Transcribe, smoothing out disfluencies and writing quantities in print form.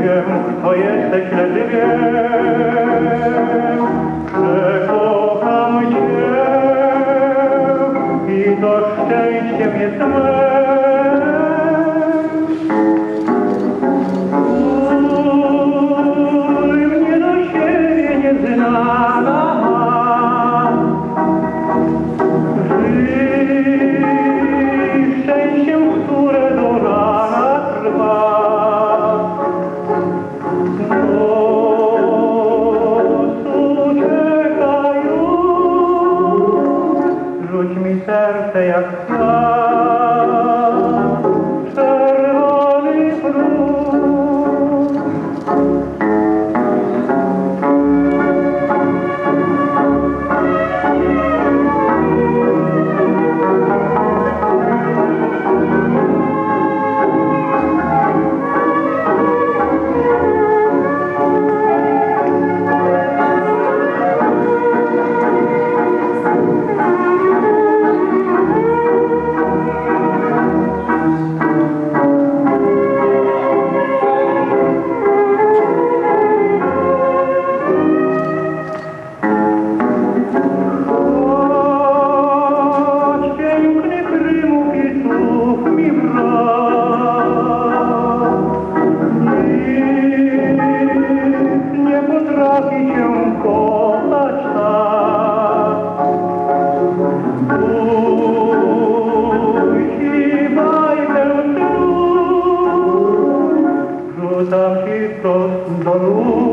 wiem, kto jesteś, lecz wiem, że kocham Cię i to szczęściem jest me. Mnie do siebie nieznana żyj szczęściem, które do rana trwa. Rzuć mi serce jak stal, czerwony próg. Nie potrafi cię kochać tak. Puści bajkę tu, rzucam ci wprost do nóg.